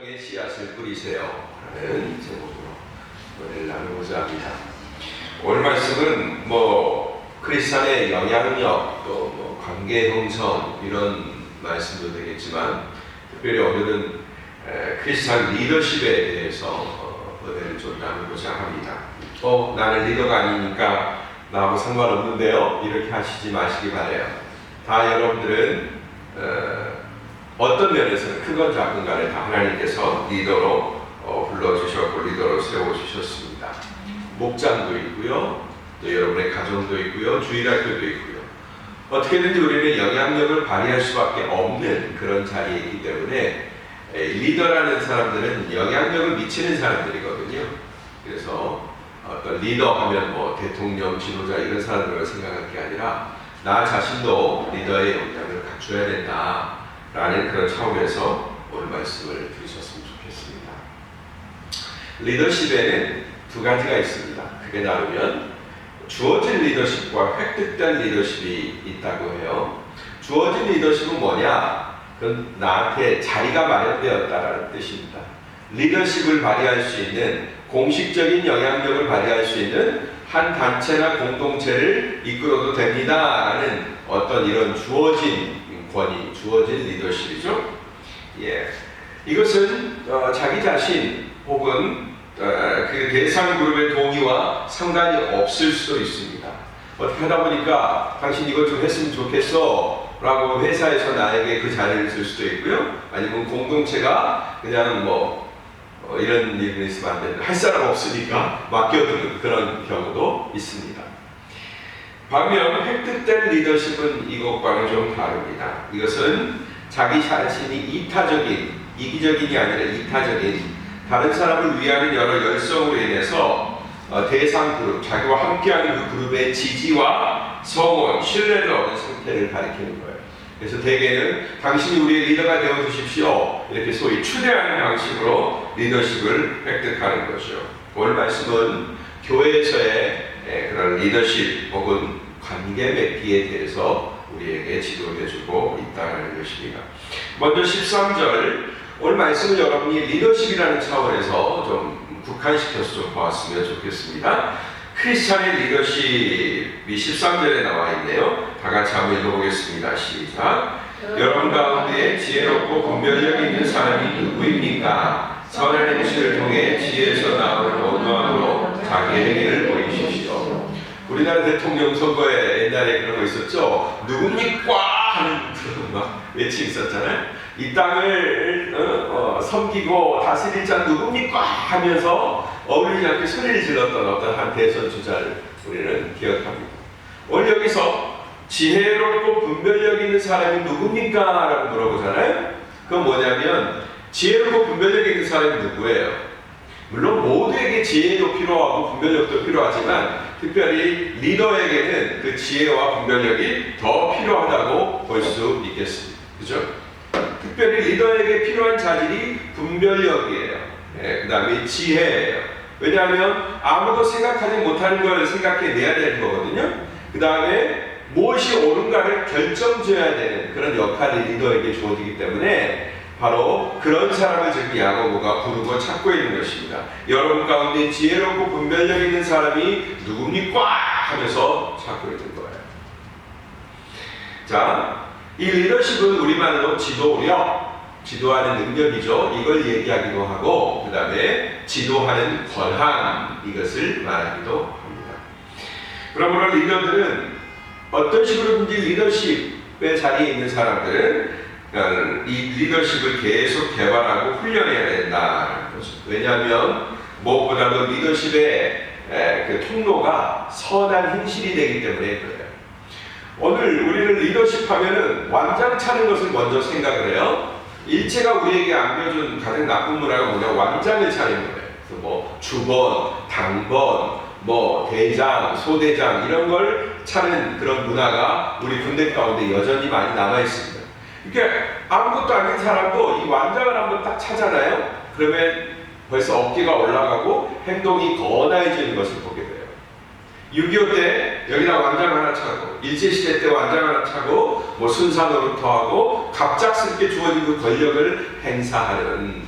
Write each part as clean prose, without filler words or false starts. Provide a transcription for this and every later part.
성경의 씨앗을 뿌리세요 라는 제목으로 오늘 나누고자 합니다. 오늘 말씀은 크리스찬의 영향력 또 관계 형성 이런 말씀도 되겠지만 특별히 오늘은 크리스찬 리더십에 대해서 오늘 좀 나누고자 합니다. 나는 리더가 아니니까 나하고 상관없는데요, 이렇게 하시지 마시기 바라요. 다 여러분들은 어떤 면에서는 크건 작은 간에 다 하나님께서 리더로 불러주셨고 리더로 세워주셨습니다. 목장도 있고요, 또 여러분의 가정도 있고요, 주일학교도 있고요. 어떻게든지 우리는 영향력을 발휘할 수밖에 없는 그런 자리에 있기 때문에 리더라는 사람들은 영향력을 미치는 사람들이거든요. 그래서 어떤 리더 하면 대통령, 지도자 이런 사람들을 생각할 게 아니라 나 자신도 리더의 역량을 갖춰야 된다라는 그런 차원에서 오늘 말씀을 들으셨으면 좋겠습니다. 리더십에는 두 가지가 있습니다. 크게 나누면 주어진 리더십과 획득된 리더십이 있다고 해요. 주어진 리더십은 뭐냐? 그건 나한테 자리가 마련되었다라는 뜻입니다. 리더십을 발휘할 수 있는 공식적인 영향력을 발휘할 수 있는 한 단체나 공동체를 이끌어도 됩니다라는 어떤 이런 주어진 권위, 주어진 리더십이죠. 이것은 자기 자신 혹은 그 대상 그룹의 동의와 상관이 없을 수도 있습니다. 어떻게 하다 보니까 당신 이것 좀 했으면 좋겠어 라고 회사에서 나에게 그 자리를 줄 수도 있고요. 아니면 공동체가 그냥 이런 일이 있으면 안 된다, 할 사람 없으니까 맡겨두는 그런 경우도 있습니다. 반면 획득된 리더십은 이것과는 좀 다릅니다. 이것은 자기 자신이 이기적인이 아니라 이타적인 다른 사람을 위하는 여러 열성으로 인해서 대상 그룹, 자기와 함께하는 그 그룹의 지지와 성원, 신뢰를 얻은 상태를 가리키는 거예요. 그래서 대개는 당신이 우리의 리더가 되어 주십시오, 이렇게 소위 추대하는 방식으로 리더십을 획득하는 것이죠. 오늘 말씀은 교회에서의 그런 리더십 혹은 관계 맺기에 대해서 우리에게 지도해주고 있다는 것입니다. 먼저 13절, 오늘 말씀을 여러분이 리더십이라는 차원에서 좀 국한시켜서 좀 보았으면 좋겠습니다. 크리스찬의 리더십이 13절에 나와 있네요. 다 같이 한번 읽어보겠습니다. 시작. 여러분 가운데 지혜롭고 분별력 있는 사람이 누구입니까? 선한 행실을 통해 지혜에서 나오는 온유함으로 자기의 행위를 보이십시오. 우리나라 대통령 선거에 옛날에 그런 거 있었죠. 누굽니까? 하는 막 외침 있었잖아요. 이 땅을 섬기고 다스릴 자 누굽니까? 하면서 어울리지 않게 소리를 질렀던 어떤 한 대선 주자를 우리는 기억합니다. 오늘 여기서 지혜롭고 분별력 있는 사람이 누굽니까? 라고 물어보잖아요. 그건 뭐냐면 지혜롭고 분별력 있는 사람이 누구예요? 물론 모두에게 지혜도 필요하고 분별력도 필요하지만 특별히 리더에게는 그 지혜와 분별력이 더 필요하다고 볼 수 있겠습니다. 그죠? 특별히 리더에게 필요한 자질이 분별력이에요. 그 다음에 지혜예요. 왜냐하면 아무도 생각하지 못하는 걸 생각해내야 되는 거거든요. 그 다음에 무엇이 옳은가를 결정져야 되는 그런 역할이 리더에게 주어지기 때문에 바로 그런 사람을 지금 야고보가 부르고 찾고 있는 것입니다. 여러분 가운데 지혜롭고 분별력 있는 사람이 누굽니까? 하면서 찾고 있는 거예요. 자, 이 리더십은 우리말로 지도하는 능력이죠. 이걸 얘기하기도 하고 그 다음에 지도하는 권한, 이것을 말하기도 합니다. 그러므로 리더들은 어떤 식으로든지 리더십의 자리에 있는 사람들은 이 리더십을 계속 개발하고 훈련해야 된다는 거죠. 왜냐하면 무엇보다도 리더십의 그 통로가 선한 행실이 되기 때문에 그래요. 오늘 우리는 리더십 하면은 완장 차는 것을 먼저 생각을 해요. 일체가 우리에게 안겨준 가장 나쁜 문화가 뭐냐? 완장을 차는 거예요. 그래서 주번, 당번, 대장, 소대장 이런 걸 차는 그런 문화가 우리 군대 가운데 여전히 많이 남아 있습니다. 그러니까 아무것도 아닌 사람도 이 완장을 한번 딱 차잖아요. 그러면 벌써 어깨가 올라가고 행동이 거나해지는 것을 보게 돼요. 6.25 때 여기다 완장 하나 차고, 일제시대 때 완장 하나 차고, 순사 노릇하고 갑작스럽게 주어진 그 권력을 행사하는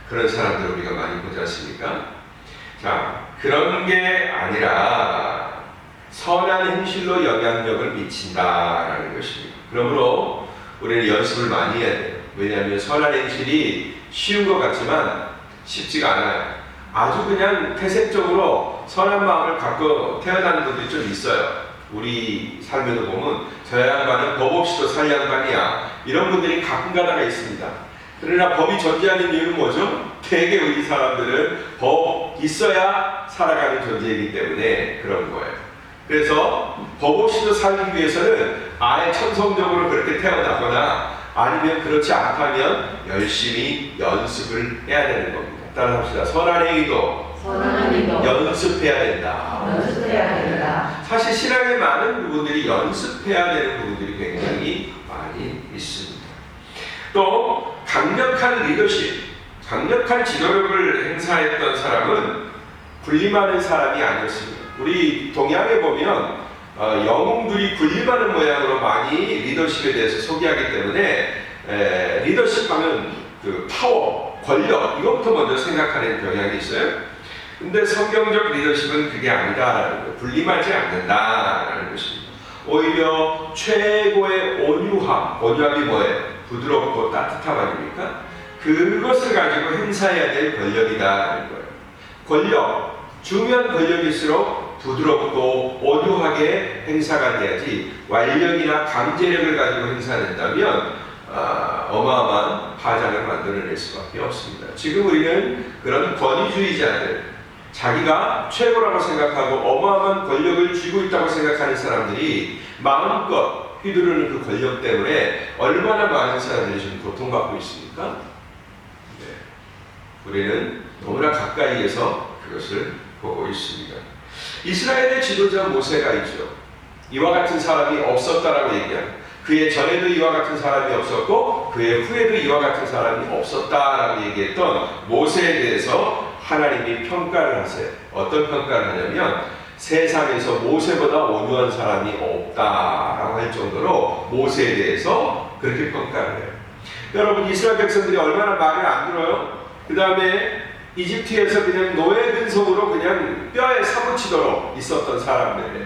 그런 사람들 우리가 많이 보지 않습니까? 자, 그런 게 아니라 선한 행실로 영향력을 미친다라는 것입니다. 그러므로 우리는 연습을 많이 해야 돼요. 왜냐하면 선한 행실이 쉬운 것 같지만 쉽지가 않아요. 아주 그냥 태생적으로 선한 마음을 갖고 태어나는 분들이 좀 있어요. 우리 삶에도 보면 저 양반은 법 없이도 살 양반이야, 이런 분들이 가끔 가다가 있습니다. 그러나 법이 존재하는 이유는 뭐죠? 대개 우리 사람들은 법 있어야 살아가는 존재이기 때문에 그런 거예요. 그래서 법 없이도 살기 위해서는 아예 천성적으로 그렇게 태어나거나 아니면 그렇지 않다면 열심히 연습을 해야 되는 겁니다. 따라합시다. 선한 행위도 연습해야 된다. 사실 신앙의 많은 부분들이 연습해야 되는 부분들이 굉장히 많이 있습니다. 또 강력한 리더십, 강력한 지도력을 행사했던 사람은 군림하는 사람이 아니었습니다. 우리 동양에 보면 영웅들이 군림하는 모양으로 많이 리더십에 대해서 소개하기 때문에 리더십 하면 그 파워, 권력, 이것부터 먼저 생각하는 경향이 있어요. 근데 성경적 리더십은 그게 아니다라는 거예요. 군림하지 않는다라는 것입니다. 오히려 최고의 온유함, 온유함이 뭐예요? 부드럽고 따뜻함 아닙니까? 그것을 가지고 행사해야 될 권력이다라는 거예요. 권력, 중요한 권력일수록 부드럽고 온유하게 행사가 돼야지 완력이나 강제력을 가지고 행사된다면 어마어마한 파장을 만들어낼 수밖에 없습니다. 지금 우리는 그런 권위주의자들, 자기가 최고라고 생각하고 어마어마한 권력을 쥐고 있다고 생각하는 사람들이 마음껏 휘두르는 그 권력 때문에 얼마나 많은 사람들이 지금 고통받고 있습니까? 네. 우리는 너무나 가까이에서 그것을 보고 있습니다. 이스라엘의 지도자 모세가 있죠. 이와 같은 사람이 없었다라고 얘기합니다. 그의 전에도 이와 같은 사람이 없었고 그의 후에도 이와 같은 사람이 없었다라고 얘기했던 모세에 대해서 하나님이 평가를 하세요. 어떤 평가를 하냐면 세상에서 모세보다 온유한 사람이 없다라고 할 정도로 모세에 대해서 그렇게 평가를 해요. 여러분, 이스라엘 백성들이 얼마나 말을 안 들어요? 그 다음에 이집트에서 그냥 노예 근성으로 그냥 뼈에 사무치도록 있었던 사람들이에요.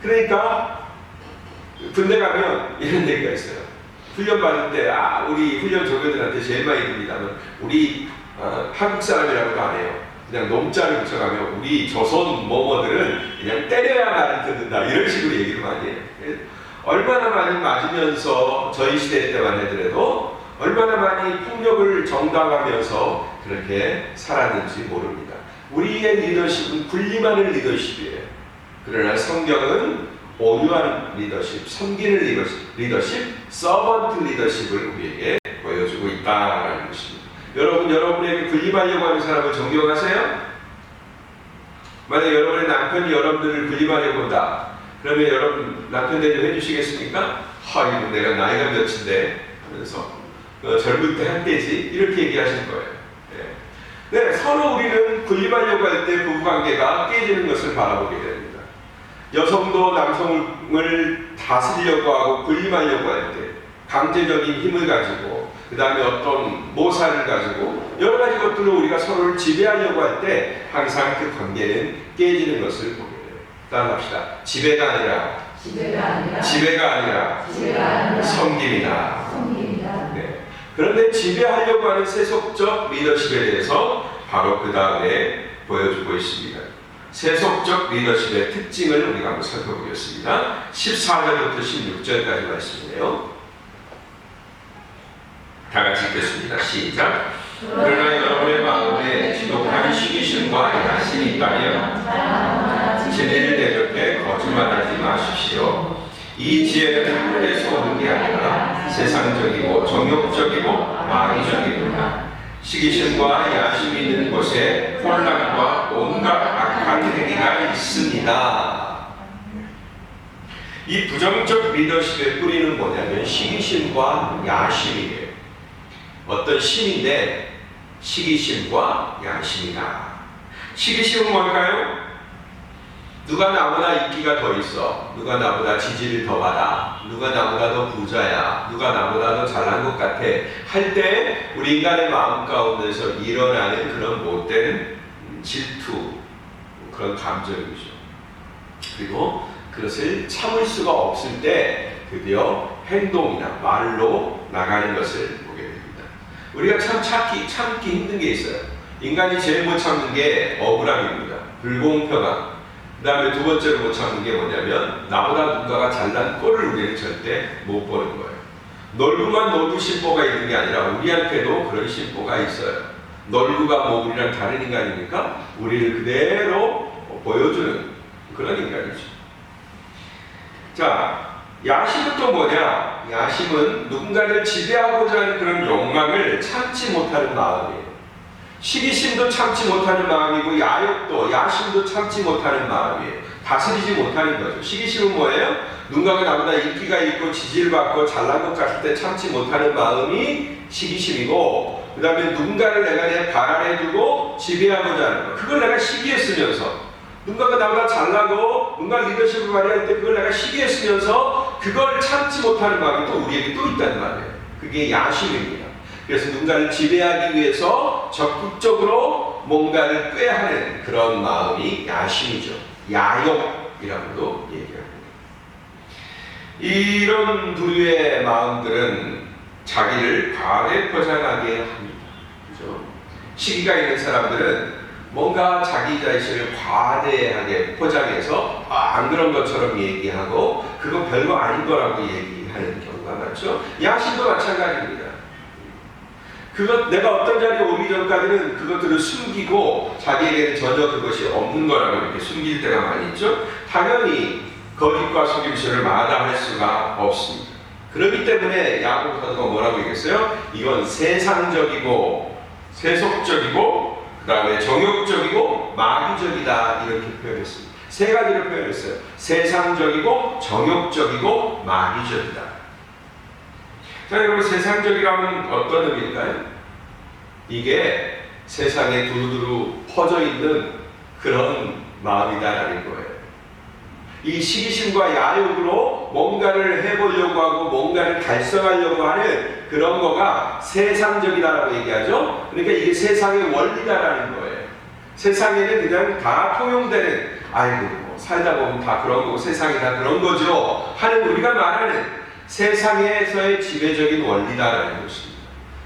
그러니까 군대 가면 이런 얘기가 있어요. 훈련 받을 때 우리 훈련 조교들한테 제일 많이 듭니다만 우리 한국 사람이라고도 안 해요. 그냥 놈자를 붙여가면 우리 조선 모모들은 그냥 때려야 말을 듣는다, 이런 식으로 얘기를 많이 해요. 얼마나 많이 맞으면서 저희 시대 때만 해더라도 얼마나 많이 폭력을 정당하면서 그렇게 살았는지 모릅니다. 우리의 리더십은 군림하는 리더십이에요. 그러나 성경은 온유한 리더십, 섬기는 리더십, 서번트 리더십을 우리에게 보여주고 있다는 것입니다. 여러분, 여러분에게 군림하려고 하는 사람을 존경하세요? 만약 여러분의 남편이 여러분들을 군림하려고 한다, 그러면 여러분 남편 대접 해주시겠습니까? 이거 내가 나이가 몇인데 하면서 젊을 때 한때지, 이렇게 얘기하실 거예요. 네, 서로 우리는 군림하려고 할 때 부부관계가 깨지는 것을 바라보게 됩니다. 여성도 남성을 다스리려고 하고 군림하려고 할 때 강제적인 힘을 가지고, 그 다음에 어떤 모사를 가지고 여러 가지 것들로 우리가 서로를 지배하려고 할 때 항상 그 관계는 깨지는 것을 보게 돼요. 따라합시다. 지배가 아니라 섬김이다. 네. 그런데 지배하려고 하는 세속적 리더십에 대해서 바로 그 다음에 보여주고 있습니다. 세속적 리더십의 특징을 우리가 한번 살펴보겠습니다. 14절부터 16절까지 말씀이네요. 다 같이 읽겠습니다. 시작. 그러나 여러분의 마음에 지독한 시기심과 야심이 있다면 진리를 대적해 거짓말하지 마십시오. 이 지혜는 하늘에서 오는 게 아니라 세상적이고 정욕적이고 마귀적입니다. 시기심과 야심이 있는 곳에 혼란과 온갖 악한 행위가 있습니다. 이 부정적 리더십의 뿌리는 뭐냐면 시기심과 야심이에요. 어떤 심인데 시기심과 야심이다. 시기심은 뭘까요? 누가 나보다 인기가 더 있어, 누가 나보다 지지를 더 받아, 누가 나보다 더 부자야, 누가 나보다 더 잘난 것 같아 할 때 우리 인간의 마음 가운데서 일어나는 그런 못된 질투, 그런 감정이죠. 그리고 그것을 참을 수가 없을 때 드디어 행동이나 말로 나가는 것을 보게 됩니다. 우리가 참 참기 힘든 게 있어요. 인간이 제일 못 참는 게 억울함입니다. 불공평함. 그 다음에 두 번째로 못 참는 게 뭐냐면 나보다 누군가가 잘난 꼴을 우리는 절대 못 보는 거예요. 놀부만 놀부 심보가 있는 게 아니라 우리한테도 그런 심보가 있어요. 놀부가 뭐 우리랑 다른 인간이니까 우리를 그대로 보여주는 그런 인간이죠. 자, 야심은 또 뭐냐? 야심은 누군가를 지배하고자 하는 그런 욕망을 참지 못하는 마음이에요. 시기심도 참지 못하는 마음이고 야욕도, 야심도 참지 못하는 마음이에요. 다스리지 못하는 거죠. 시기심은 뭐예요? 누군가가 나보다 인기가 있고 지지를 받고 잘난 것 같을 때 참지 못하는 마음이 시기심이고, 그 다음에 누군가를 내가 내 발 아래 두고 지배하고자 하는 거, 그걸 내가 시기에 쓰면서, 누군가가 나보다 잘나고 누군가 리더십을 발휘할 때 그걸 내가 시기에 쓰면서 그걸 참지 못하는 마음이 또 우리에게 또 있다는 말이에요. 그게 야심입니다. 그래서 누군가를 지배하기 위해서 적극적으로 뭔가를 꾀하는 그런 마음이 야심이죠. 야욕이라고도 얘기합니다. 이런 부류의 마음들은 자기를 과대 포장하게 합니다. 그죠? 시기가 있는 사람들은 뭔가 자기 자신을 과대하게 포장해서 안 그런 것처럼 얘기하고 그거 별거 아닌 거라고 얘기하는 경우가 많죠. 야심도 마찬가지입니다. 내가 어떤 자리에 오기 전까지는 그것들을 숨기고 자기에게는 전혀 그것이 없는 거라고 이렇게 숨길 때가 많이 있죠. 당연히 거짓과 속임수를 마다할 수가 없습니다. 그렇기 때문에 야곱 사도가 뭐라고 얘기했어요? 이건 세상적이고 세속적이고 그 다음에 정욕적이고 마귀적이다, 이렇게 표현했습니다. 세 가지를 표현했어요. 세상적이고 정욕적이고 마귀적이다. 자, 여러분, 세상적이라면 어떤 의미일까요? 이게 세상에 두루두루 퍼져 있는 그런 마음이다라는 거예요. 이 시기심과 야욕으로 뭔가를 해보려고 하고 뭔가를 달성하려고 하는 그런 거가 세상적이다라고 얘기하죠. 그러니까 이게 세상의 원리다라는 거예요. 세상에는 그냥 다 통용되는, 아이고 뭐 살다 보면 다 그런 거고 세상이 다 그런 거죠 하는 우리가 말하는 세상에서의 지배적인 원리다라는 것입니다.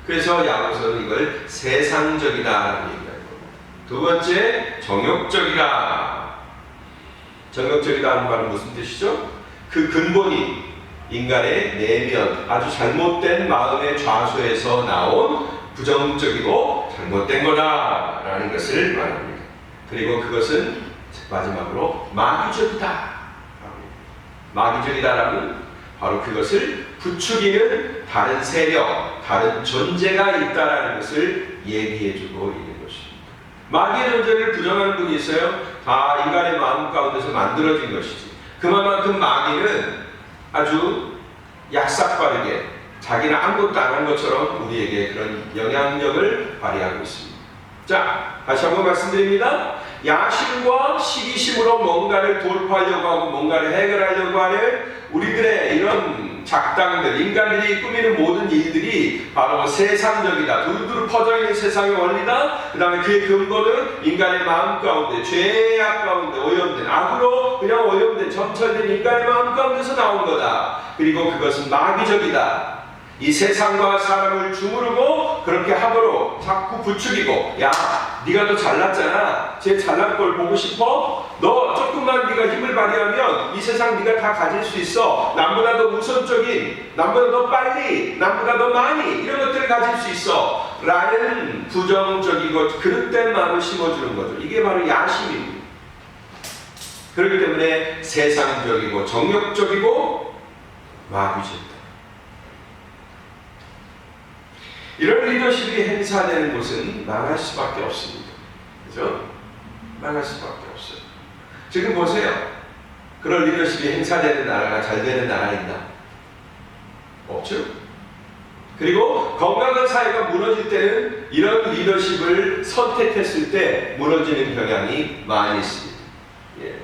그래서 야고보서는 이걸 세상적이다라고 얘기하는 겁니다. 두 번째, 정욕적이다. 정욕적이다 하는 말은 무슨 뜻이죠? 그 근본이 인간의 내면, 아주 잘못된 마음의 좌소에서 나온 부정적이고 잘못된 거다라는 것을 말합니다. 그리고 그것은 마지막으로 마귀적이다. 마귀적이다라는 바로 그것을 부추기는 다른 세력, 다른 존재가 있다라는 것을 얘기해주고 있는 것입니다. 마귀의 존재를 부정하는 분이 있어요. 다 인간의 마음 가운데서 만들어진 것이지. 그만큼 마귀는 아주 약삭빠르게 자기는 아무것도 안 한 것처럼 우리에게 그런 영향력을 발휘하고 있습니다. 자, 다시 한번 말씀드립니다. 야심과 시기심으로 뭔가를 돌파하려고 하고 뭔가를 해결하려고 하는 우리들의 이런 작당들, 인간들이 꾸미는 모든 일들이 바로 세상적이다. 두루두루 퍼져있는 세상의 원리다. 그 다음에 그의 근본은 인간의 마음 가운데, 죄악 가운데 오염된, 악으로 그냥 오염된, 점철된 인간의 마음 가운데서 나온 거다. 그리고 그것은 마귀적이다. 이 세상과 사람을 주무르고 그렇게 함으로 자꾸 부추기고, 야, 네가 더 잘났잖아. 쟤 잘난 걸 보고 싶어? 너 조금만 네가 힘을 발휘하면 이 세상 네가 다 가질 수 있어. 남보다 더 우선적인, 남보다 더 빨리, 남보다 더 많이 이런 것들을 가질 수 있어 라는 부정적이고 그릇된 마음을 심어주는 거죠. 이게 바로 야심입니다. 그렇기 때문에 세상적이고 정욕적이고 마귀적이다. 이런 리더십이 행사되는 곳은 망할 수밖에 없습니다. 그죠? 망할 수밖에 없어요. 지금 보세요. 그런 리더십이 행사되는 나라가 잘 되는 나라 있나? 없죠? 그리고 건강한 사회가 무너질 때는 이런 리더십을 선택했을 때 무너지는 경향이 많이 있습니다. 예.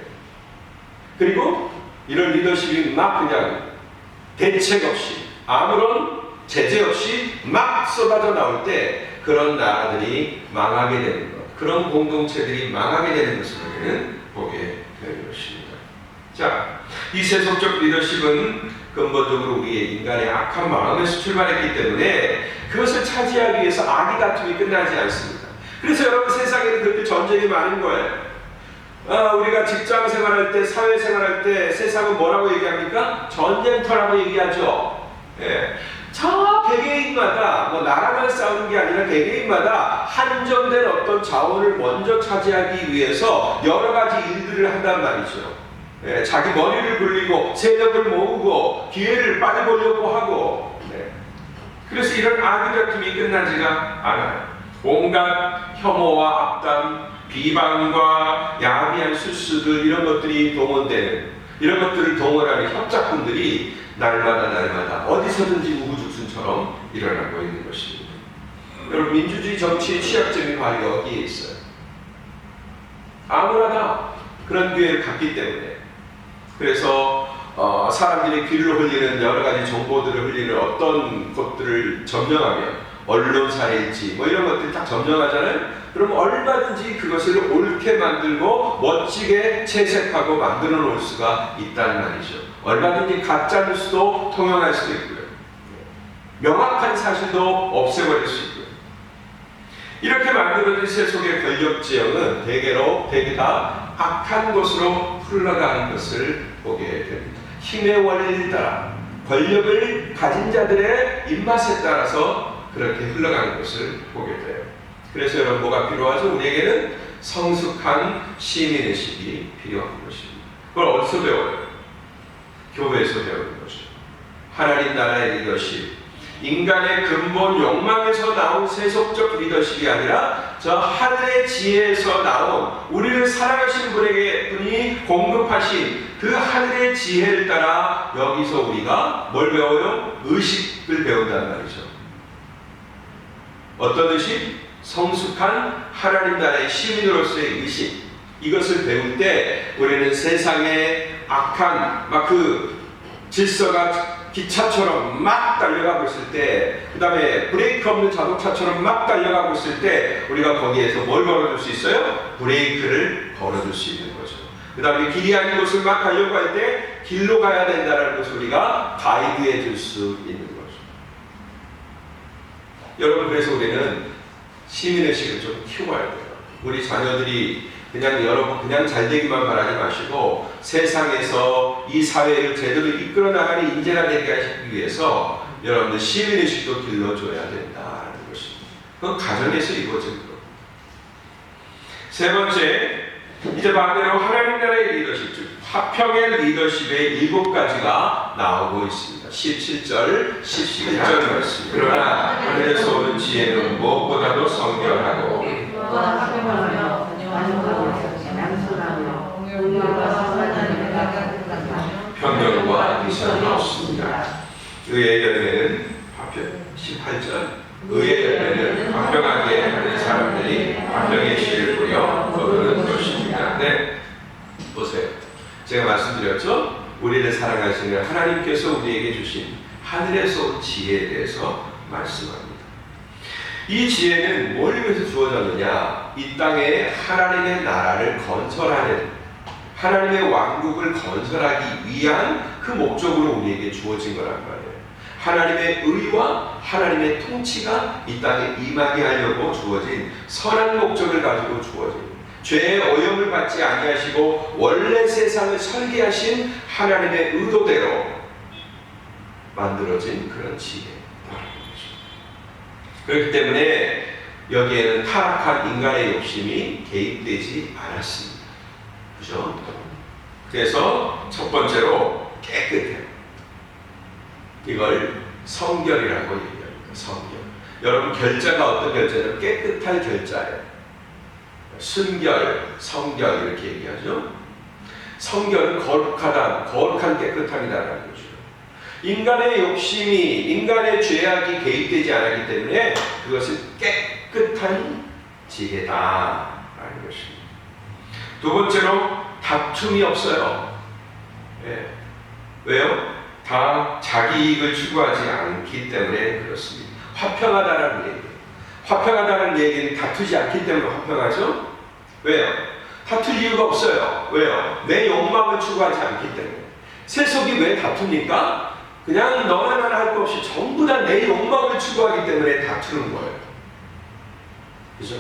그리고 이런 리더십이 막 그냥 대책 없이 아무런 제재 없이 막 쏟아져 나올 때 그런 나라들이 망하게 되는 것, 그런 공동체들이 망하게 되는 것을 우리는 보게 되는 것입니다. 자, 이 세속적 리더십은 근본적으로 우리의 인간의 악한 마음에서 출발했기 때문에 그것을 차지하기 위해서 악의 다툼이 끝나지 않습니다. 그래서 여러분, 세상에는 그렇게 전쟁이 많은 거예요. 우리가 직장 생활할 때, 사회 생활할 때 세상은 뭐라고 얘기합니까? 전쟁터라고 얘기하죠. 예. 저 개개인마다, 뭐 나라만 싸우는 게 아니라 개개인마다 한정된 어떤 자원을 먼저 차지하기 위해서 여러 가지 일들을 한단 말이죠. 예. 자기 머리를 굴리고 세력을 모으고 기회를 빨리 보려고 하고. 네. 그래서 이런 악의 다툼이 끝나지가 않아요. 온갖 혐오와 악담, 비방과 야비한 술수들, 이런 것들이 동원되는, 이런 것들을 동원하는 협작품들이 날마다 어디서든지 우후죽순처럼 일어나고 있는 것입니다. 여러분, 민주주의 정치의 취약점이 바로 여기에 있어요. 아무나 다 그런 기회를 갖기 때문에. 그래서 사람들이 귀를 흘리는 여러 가지 정보들을 흘리는 어떤 것들을 점령하면, 언론사일지 뭐 이런 것들이 딱 점령하잖아요. 그럼 얼마든지 그것을 옳게 만들고 멋지게 채색하고 만들어 놓을 수가 있다는 말이죠. 얼마든지 가짜 뉴스도 통용할 수도 있고요. 명확한 사실도 없애버릴 수 있고요. 이렇게 만들어진 세속의 권력 지형은 대개 다 악한 것으로 흘러가는 것을 보게 됩니다. 힘의 원리에 따라, 권력을 가진 자들의 입맛에 따라서 그렇게 흘러가는 것을 보게 돼요. 그래서 여러분, 뭐가 필요하죠? 우리에게는 성숙한 시민의식이 필요한 것입니다. 그걸 어디서 배워요? 교회에서 배우는 거죠. 하나님 나라의 리더십, 인간의 근본 욕망에서 나온 세속적 리더십이 아니라 저 하늘의 지혜에서 나온, 우리를 사랑하신 분이 공급하신 그 하늘의 지혜를 따라 여기서 우리가 뭘 배워요? 의식을 배운다는 말이죠. 어떤 의식? 성숙한 하나님 나라의 시민으로서의 의식. 이것을 배울 때 우리는 세상의 악한 그 질서가 기차처럼 막 달려가고 있을 때, 그 다음에 브레이크 없는 자동차처럼 막 달려가고 있을 때 우리가 거기에서 뭘 걸어줄 수 있어요? 브레이크를 걸어줄 수 있는 거죠. 그 다음에 길이 아닌 곳을 막 가려고 할 때 길로 가야 된다는 것을 우리가 가이드해 줄 수 있는 거죠. 여러분, 그래서 우리는 시민의식을 좀 키워야 돼요. 우리 자녀들이 그냥 잘 되기만 바라지 마시고 세상에서 이 사회를 제대로 이끌어 나가는 인재가 되게 하시기 위해서 여러분들 시민의식도 길러줘야 된다는 것입니다. 그건 가정에서 이루어지는 겁니다. 세 번째, 이제 반대로 하나님 나라의 리더십, 즉 화평의 리더십의 7가지가 나오고 있습니다. 17절, 11절 말씀. 그러나 하늘에서 오는 지혜는 무엇보다도 성결하고 평결과 이상이 없습니다. 의의 열매는 화평. 18절. 의의 열매는 화평하게 하는 사람들이 화평의 씨를 뿌려 거두는 것입니다. 네, 보세요. 제가 말씀드렸죠? 우리를 사랑하시는 하나님께서 우리에게 주신 하늘에서 온 지혜에 대해서 말씀합니다. 이 지혜는 뭘 위해서 주어졌느냐? 이 땅에 하나님의 나라를 건설하는, 하나님의 왕국을 건설하기 위한 그 목적으로 우리에게 주어진 거란 말이에요. 하나님의 의와 하나님의 통치가 이 땅에 임하게 하려고 주어진 선한 목적을 가지고 주어진, 죄의 오염을 받지 아니하시고 원래 세상을 설계하신 하나님의 의도대로 만들어진 그런 지혜라는 것입니다. 그렇기 때문에 여기에는 타락한 인간의 욕심이 개입되지 않았습니다. 그죠? 그래서 첫 번째로 깨끗해요. 이걸 성결이라고 얘기합니다. 성결. 여러분, 결자가 어떤 결자예요? 깨끗한 결자예요. 순결, 성결 이렇게 얘기하죠. 성결은 거룩한 깨끗함이다라는 거죠. 인간의 욕심이, 인간의 죄악이 개입되지 않았기 때문에 그것은 깨끗한 지혜다라는 것입니다. 두 번째로 다툼이 없어요. 예. 왜요? 다 자기 이익을 추구하지 않기 때문에 그렇습니다. 화평하다라는 얘기예요. 화평하다는 얘기는 다투지 않기 때문에 화평하죠? 왜요? 다툴 이유가 없어요. 왜요? 내 욕망을 추구하지 않기 때문에. 세속이 왜 다툽니까? 그냥 너나 나나 할 거 없이 전부 다 내 욕망을 추구하기 때문에 다투는 거예요. 그죠?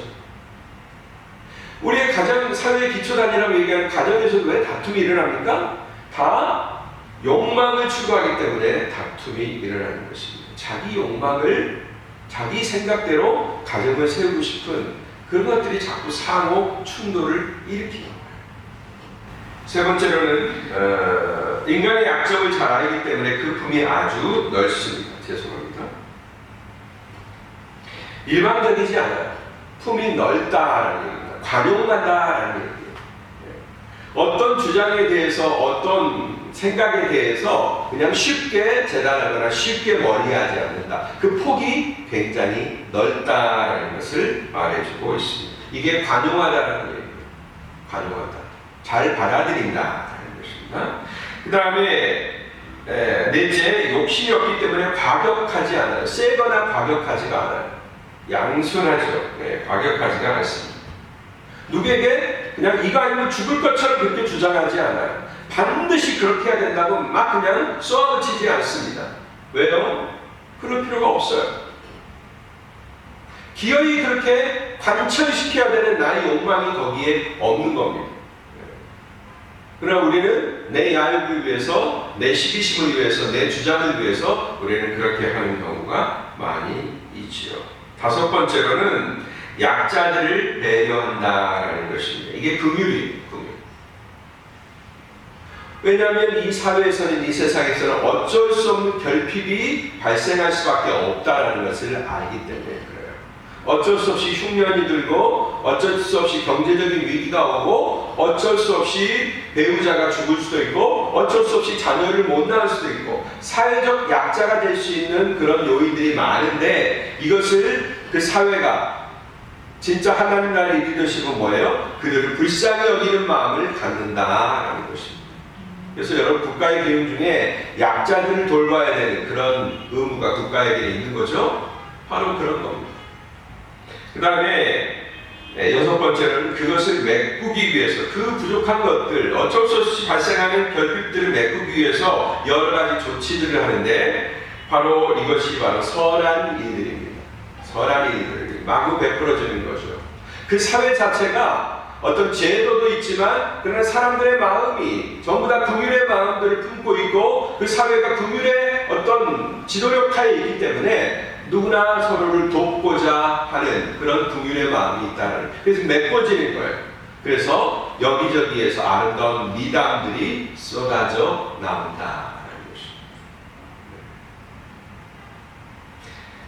우리의 가정, 사회의 기초단위라고 얘기하는 가정에서 왜 다툼이 일어납니까? 다 욕망을 추구하기 때문에 다툼이 일어나는 것입니다. 자기 욕망을 자기 생각대로 가정을 세우고 싶은 그런 것들이 자꾸 상호 충돌을 일으키는 거예요. 세 번째로는 인간의 약점을 잘 알기 때문에 그 품이 아주 넓습니다. 죄송합니다. 일방적이지 않아요. 품이 넓다라는 얘기입니다. 관용한다라는 얘기예요. 어떤 주장에 대해서 어떤 생각에 대해서 그냥 쉽게 재단하거나 쉽게 머리하지 않는다. 그 폭이 굉장히 넓다라는 것을 말해주고 있습니다. 이게 관용하다라는 얘기예요. 관용하다. 잘 받아들인다라는 것입니다. 그 다음에 넷째, 욕심이 없기 때문에 과격하지 않아요. 세거나 과격하지가 않아요. 양순하죠. 과격하지가 않습니다. 누구에게 그냥 이거 아니면 죽을 것처럼 그렇게 주장하지 않아요. 반드시 그렇게 해야 된다고 막 그냥 쏘아붙이지 않습니다. 왜요? 그럴 필요가 없어요. 기어이 그렇게 관철시켜야 되는 나의 욕망이 거기에 없는 겁니다. 그러나 우리는 내 야욕을 위해서, 내 시기심을 위해서, 내 주장을 위해서 우리는 그렇게 하는 경우가 많이 있지요. 다섯 번째로는 약자들을 배려한다라는 것입니다. 이게 긍휼이에요. 긍휼. 왜냐하면 이 사회에서는, 이 세상에서는 어쩔 수 없는 결핍이 발생할 수밖에 없다라는 것을 알기 때문에 그래요. 어쩔 수 없이 흉년이 들고, 어쩔 수 없이 경제적인 위기가 오고, 어쩔 수 없이 배우자가 죽을 수도 있고, 어쩔 수 없이 자녀를 못 낳을 수도 있고, 사회적 약자가 될 수 있는 그런 요인들이 많은데, 이것을 그 사회가 진짜 하나님 나라의 리더십은 뭐예요? 그들을 불쌍히 여기는 마음을 갖는다라는 것입니다. 그래서 여러분, 국가의 기능 중에 약자들을 돌봐야 되는 그런 의무가 국가에게 있는 거죠. 바로 그런 겁니다. 그 다음에 여섯 번째는 그것을 메꾸기 위해서, 그 부족한 것들, 어쩔 수 없이 발생하는 결핍들을 메꾸기 위해서 여러 가지 조치들을 하는데, 바로 이것이 바로 선한 일들입니다. 선한 일들을 마구 베풀어주는 거죠. 그 사회 자체가 어떤 제도도 있지만, 그러나 사람들의 마음이 전부 다 긍휼의 마음들을 품고 있고, 그 사회가 긍휼의 어떤 지도력 하에 있기 때문에 누구나 서로를 돕고자 하는 그런 긍휼의 마음이 있다는, 그래서 메꿔지는 거예요. 그래서 여기저기에서 아름다운 미담들이 쏟아져 나온다는 것입니다.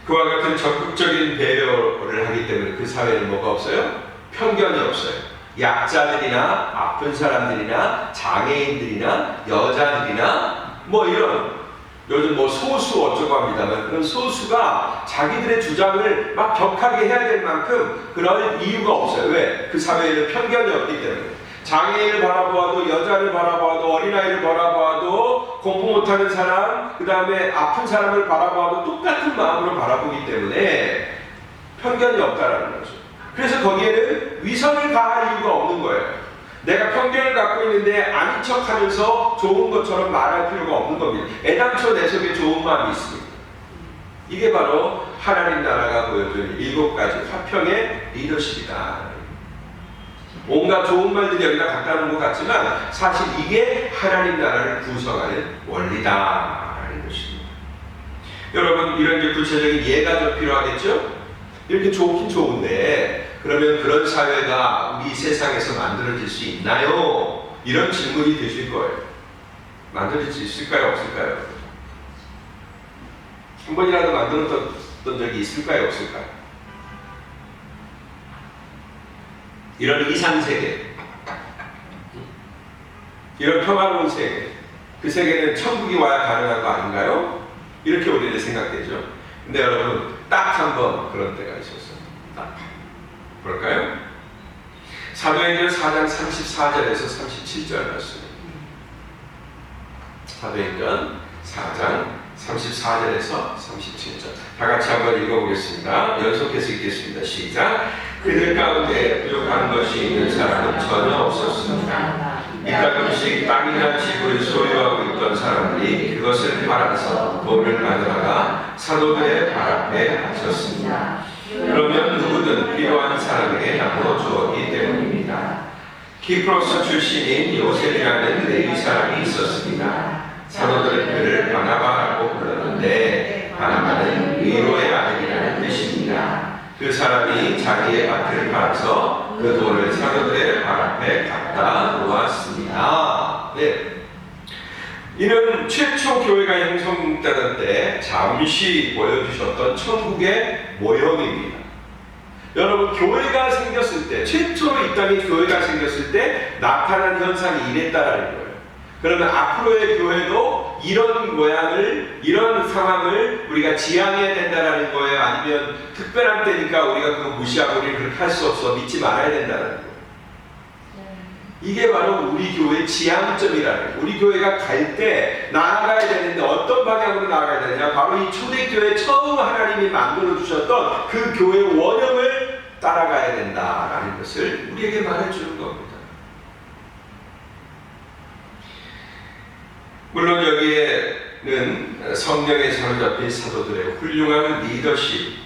그와 같은 적극적인 배려를 하기 때문에 그 사회는 뭐가 없어요? 편견이 없어요. 약자들이나 아픈 사람들이나 장애인들이나 여자들이나 뭐 이런, 요즘 뭐 소수 어쩌고 합니다만, 그런 소수가 자기들의 주장을 막 격하게 해야 될 만큼 그럴 이유가 없어요. 왜? 그 사회에는 편견이 없기 때문에. 장애인을 바라보아도, 여자를 바라보아도, 어린아이를 바라보아도, 공부 못하는 사람, 그 다음에 아픈 사람을 바라보아도 똑같은 마음으로 바라보기 때문에 편견이 없다라는 거죠. 그래서 거기에는 위선을 가할 이유가 없는 거예요. 내가 편견을 갖고 있는데 아닌 척하면서 좋은 것처럼 말할 필요가 없는 겁니다. 애당초 내 속에 좋은 마음이 있습니다. 이게 바로 하나님 나라가 보여주는 7가지 화평의 리더십이다. 온갖 좋은 말들이 여기다 갖다 놓은 것 같지만 사실 이게 하나님 나라를 구성하는 원리다라는 것입니다. 여러분, 이런 이제 구체적인 예가 좀 필요하겠죠? 이렇게 좋긴 좋은데 그러면 그런 사회가 우리 세상에서 만들어질 수 있나요? 이런 질문이 드실 거예요. 만들어질 수 있을까요? 없을까요? 한 번이라도 만들었던 적이 있을까요? 없을까요? 이런 이상세계, 이런 평화로운 세계, 그 세계는 천국이 와야 가능한 거 아닌가요? 이렇게 우리는 생각되죠. 근데 여러분, 딱 한 번 그런 때가 있었어요. 딱. 볼까요? 사도행전 4장 34절에서 37절 말씀. 사도행전 4장 34절에서 37절. 다 같이 한번 읽어보겠습니다. 연속해서 읽겠습니다. 시작. 그들 가운데 부족한 것이 있는 사람은 전혀 없었습니다. 이따금씩 땅이나 집을 소유하고 있던 사람들이 그것을 팔아서 돈을 가져다가 사도들의 발 앞에 바쳤습니다. 그러면 누구든 필요한 사람에게 나눠 주었기 때문입니다. 키프로스 출신인 요셉이라는 레위 사람이 있었습니다. 사도들은 그를 바나바라고 불렀는데 바나바는 위로의 아들이라는 뜻입니다. 그 사람이 자기의 밭을 팔아서 그 돈을 사도들의 발 앞에 갖다 놓았습니다. 네. 이는 최초 교회가 형성되던 때 잠시 보여주셨던 천국의 모형입니다. 여러분, 교회가 생겼을 때, 최초로 이 땅에 교회가 생겼을 때 나타난 현상이 이랬다라는 거예요. 그러면 앞으로의 교회도 이런 모양을, 이런 상황을 우리가 지향해야 된다라는 거예요? 아니면 특별한 때니까 우리가 그거 무시하고 우리는 그렇게 할 수 없어, 믿지 말아야 된다는 거예요? 이게 바로 우리 교회의 지향점이라는 거예요. 우리 교회가 갈 때 나아가야 되는데 어떤 방향으로 나아가야 되느냐? 바로 이 초대교회 처음 하나님이 만들어 주셨던 그 교회의 원형을 따라가야 된다라는 것을 우리에게 말해주는 겁니다. 물론 여기에는 성령에 사로잡힌 사도들의 훌륭한 리더십,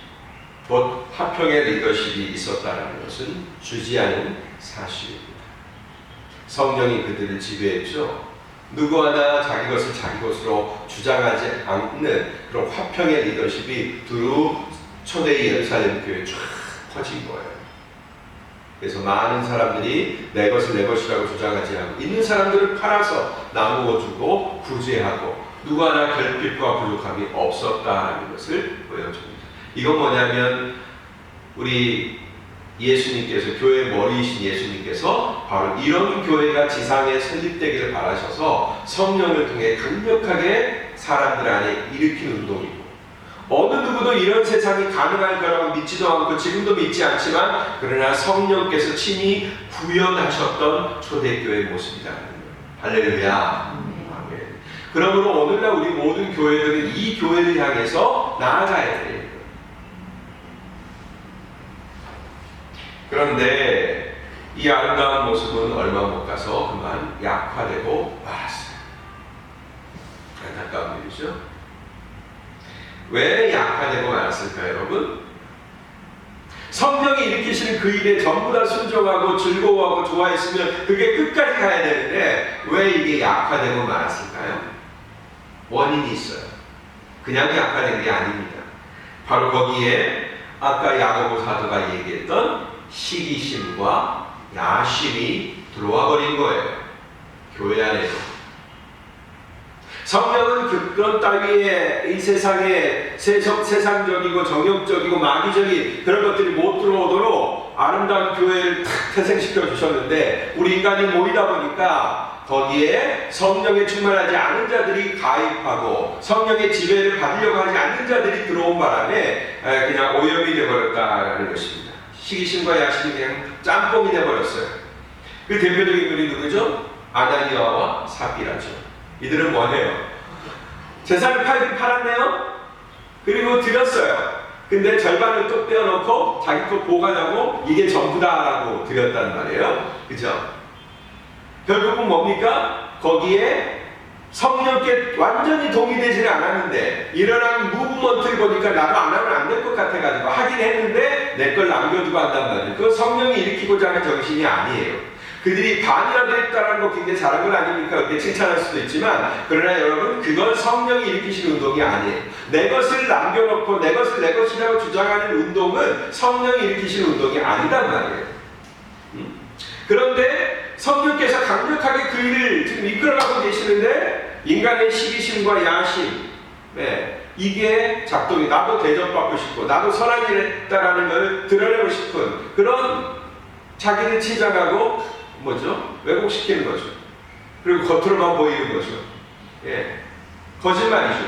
곧 화평의 리더십이 있었다는 것은 주지 않은 사실입니다. 성령이 그들을 지배했죠. 누구 하나 자기 것을 자기 것으로 주장하지 않는 그런 화평의 리더십이 두루 초대 예루살렘 교회에 쫙 퍼진 거예요. 그래서 많은 사람들이 내 것을 내 것이라고 주장하지 않고 있는 사람들을 팔아서 나누어 주고 구제하고 누구 하나 결핍과 부족함이 없었다는 것을 보여줍니다. 이건 뭐냐면 우리 예수님께서, 교회의 머리이신 예수님께서 바로 이런 교회가 지상에 설립되기를 바라셔서 성령을 통해 강력하게 사람들 안에 일으킨 운동이고, 어느 누구도 이런 세상이 가능할 거라고 믿지도 않고 지금도 믿지 않지만 그러나 성령께서 친히 구현하셨던 초대교회의 모습이라는 거예요. 할렐루야. 아멘. 그러므로 오늘날 우리 모든 교회들은 이 교회를 향해서 나아가야 돼요. 그런데 이 아름다운 모습은 얼마 못 가서 그만 약화되고 말았어요. 안타까운 일이죠. 왜 약화되고 말았을까요, 여러분? 성령이 일으키시는 그 일에 전부 다 순종하고 즐거워하고 좋아했으면 그게 끝까지 가야 되는데 왜 이게 약화되고 말았을까요? 원인이 있어요. 그냥 약화된 게 아닙니다. 바로 거기에 아까 야고보 사도가 얘기했던 시기심과 야심이 들어와 버린 거예요. 교회 안에서. 성령은 그런 따위의 이 세상에 세상적이고 정욕적이고 마귀적인 그런 것들이 못 들어오도록 아름다운 교회를 탁 태생시켜 주셨는데 우리 인간이 모이다 보니까 거기에 성령에 충만하지 않은 자들이 가입하고 성령의 지배를 받으려고 하지 않는 자들이 들어온 바람에 그냥 오염이 되어버렸다는 것입니다. 시기심과 야심이 그냥 짬뽕이 되어버렸어요. 그 대표적인 인물이 누구죠? 아나니아와 삽비라죠. 이들은 뭐해요? 재산을 팔았네요? 그리고 드렸어요. 근데 절반을 또 떼어놓고 자기 거 보관하고 이게 전부다라고 드렸단 말이에요. 그죠? 결국은 뭡니까? 거기에 성령께 완전히 동의되지는 않았는데 일어난 무브먼트를 보니까 나도 안 하면 안 될 것 같아가지고 하긴 했는데 내 걸 남겨두고 한단 말이에요. 그건 성령이 일으키고자 하는 정신이 아니에요. 그들이 반이라도 했다는 거 굉장히 잘한 건 아닙니까? 그렇게 칭찬할 수도 있지만 그러나 여러분 그건 성령이 일으키신 운동이 아니에요. 내 것을 남겨놓고 내 것을 내 것이라고 주장하는 운동은 성령이 일으키신 운동이 아니란 말이에요. 그런데 성령께서 강력하게 그 일을 지금 이끌어가고 계시는데 인간의 시기심과 야심, 이게 작동이, 나도 대접받고 싶고 나도 선한 일을 했다라는 걸 드러내고 싶은 그런 자기를 치장하고 왜곡시키는 거죠. 그리고 겉으로만 보이는 거죠. 거짓말이죠.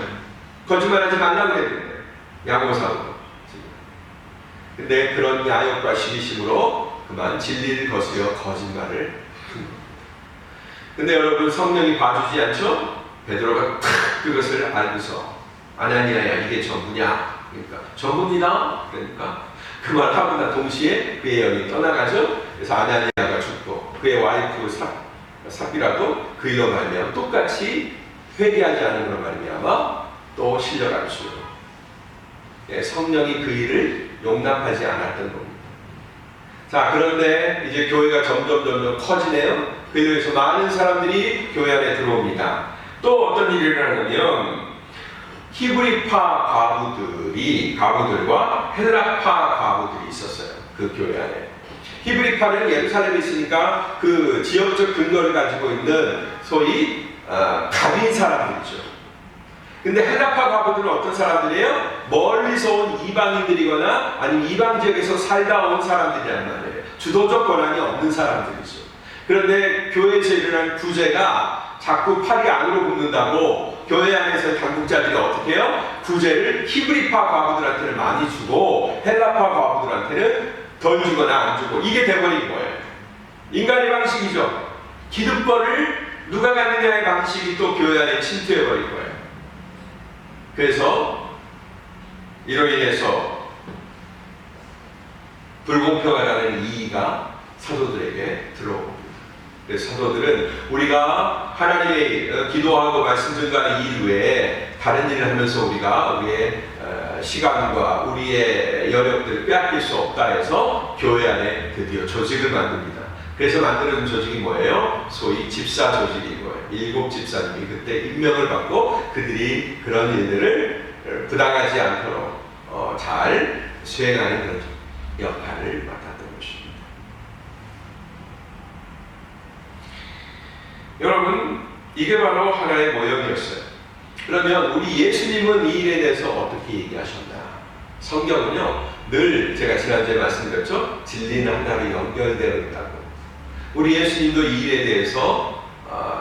거짓말하지 말라고 그랬는데 야고보사도. 근데 그런 야욕과 시기심으로 그만 진리를 거스려 거짓말을 한 겁니다. 근데 여러분 성령이 봐주지 않죠? 베드로가 탁 그것을 알고서 아나니아야 이게 전부냐? 그러니까 전부입니다. 그러니까 그 말하고나 동시에 그의 영이 떠나가죠. 그래서 아나니아가 죽고 그의 와이프 삽비라도 그 일로 말미암아 똑같이 회개하지 않은 그런 말미암아 또 실려갈 수. 성령이 그 일을 용납하지 않았던 겁니다. 자, 그런데 이제 교회가 점점 커지네요. 그래서 많은 사람들이 교회 안에 들어옵니다. 또 어떤 일이 일어나냐면 히브리파 과부들과 헬라파 과부들이 있었어요. 그 교회 안에. 히브리파는 예루살렘에 있으니까 그 지역적 근거를 가지고 있는 소위 갑인 사람들이죠. 근데 헬라파 과부들은 어떤 사람들이에요? 멀리서 온 이방인들이거나 아니면 이방 지역에서 살다 온 사람들이란 말이에요. 주도적 권한이 없는 사람들이죠. 그런데 교회에서 일어난 구제가 자꾸 팔이 안으로 붙는다고 교회 안에서 당국자들이 어떻게 해요? 구제를 히브리파 과부들한테는 많이 주고 헬라파 과부들한테는 덜 주거나 안 주고 이게 돼버린 거예요. 인간의 방식이죠. 기득권을 누가 갖느냐의 방식이 또 교회 안에 침투해버린 거예요. 그래서 이로 인해서 불공평하다는 이의가 사도들에게 들어옵니다. 그래서 사도들은 우리가 하나님의 기도하고 말씀 전가하는 일 외에 다른 일을 하면서 우리가 우리의 시간과 우리의 여력들을 빼앗길 수 없다 해서 교회 안에 드디어 조직을 만듭니다. 그래서 만들어진 조직이 뭐예요? 소위 집사 조직인 거예요. 7 집사님이 그때 임명을 받고 그들이 그런 일들을 부당하지 않도록 잘 수행하는 그런 역할을 맡았던 것입니다. 여러분, 이게 바로 하나의 모형이었어요. 그러면 우리 예수님은 이 일에 대해서 어떻게 얘기하셨나? 성경은요, 늘 제가 지난주에 말씀드렸죠? 진리는 하나로 연결되어 있다고. 우리 예수님도 이 일에 대해서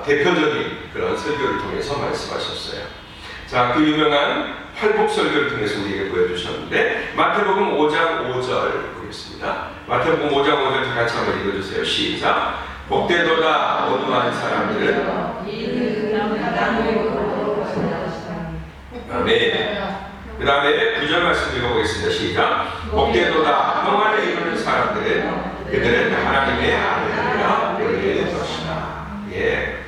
대표적인 그런 설교를 통해서 말씀하셨어요. 자, 그 유명한 팔복설교를 통해서 우리에게 보여주셨는데 마태복음 5장 5절 보겠습니다. 마태복음 5장 5절 다 같이 한번 읽어주세요. 시작. 복되도다 온유한 사람들은 아멘. 그 다음에 9절 말씀 읽어보겠습니다. 시작. 복되도다 평안을 이루는 사람들은 그들은 하나님의 아들이라 불릴 것이다. 예.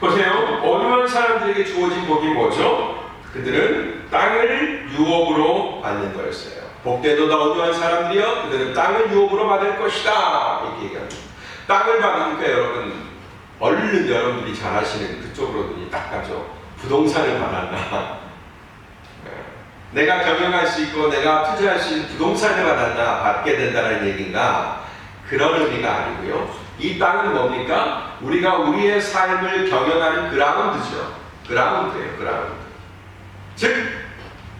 보세요. 온유한 사람들에게 주어진 복이 뭐죠? 그들은 땅을 유업으로 받는 거였어요. 복되도다 온유한 사람들이여 그들은 땅을 유업으로 받을 것이다. 이렇게 얘기합니다. 땅을 받으니까 여러분 얼른 여러분들이 잘 아시는 그쪽으로 눈이 딱 가죠. 부동산을 받았나? 내가 경영할 수 있고 내가 투자할 수 있는 부동산을 받게 된다는 얘기인가? 그런 의미가 아니고요. 이 땅은 뭡니까? 우리가 우리의 삶을 경영하는 그라운드죠. 그라운드예요. 그라운드. 즉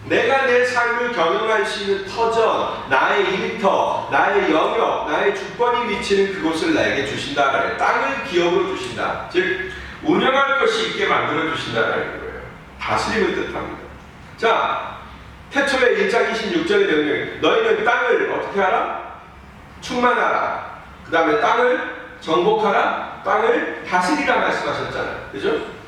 내가 내 삶을 경영할 수 있는 터전, 나의 일터, 나의 영역, 나의 주권이 미치는 그곳을 나에게 주신다는 땅을 기업으로 주신다. 즉 운영할 것이 있게 만들어 주신다는 거예요. 다스림을 뜻합니다. 자, 태초에 1장 26절의 명령, 너희는 땅을 어떻게 하라? 충만하라. 그 다음에 땅을 정복하라. 땅을 다스리라 말씀하셨잖아요. 그죠?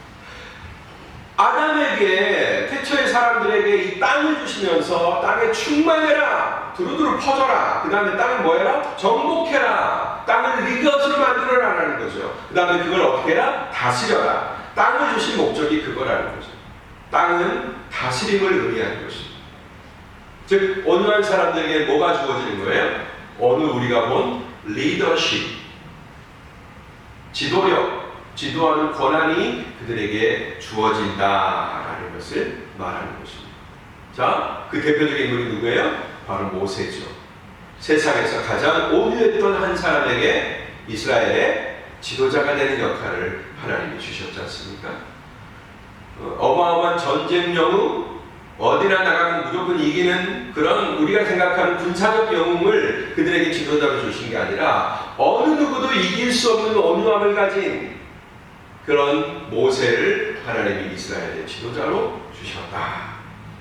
아담에게, 태초의 사람들에게 이 땅을 주시면서 땅에 충만해라. 두루두루 퍼져라. 그 다음에 땅을 뭐해라? 정복해라. 땅을 네 것으로 만들어라라는 거죠. 그 다음에 그걸 어떻게 해라? 다스려라. 땅을 주신 목적이 그거라는 거죠. 땅은 다스림을 의미하는 것입니다. 즉 온유한 사람들에게 뭐가 주어지는 거예요? 오늘 우리가 본 리더십, 지도력, 지도하는 권한이 그들에게 주어진다라는 것을 말하는 것입니다. 자, 그 대표적인 인물이 누구예요? 바로 모세죠. 세상에서 가장 온유했던 한 사람에게 이스라엘의 지도자가 되는 역할을 하나님이 주셨지 않습니까? 어마어마한 전쟁 영웅, 어디나 나가면 무조건 이기는 그런 우리가 생각하는 군사적 영웅을 그들에게 지도자로 주신 게 아니라 어느 누구도 이길 수 없는 온유함을 가진 그런 모세를 하나님이 이스라엘의 지도자로 주셨다.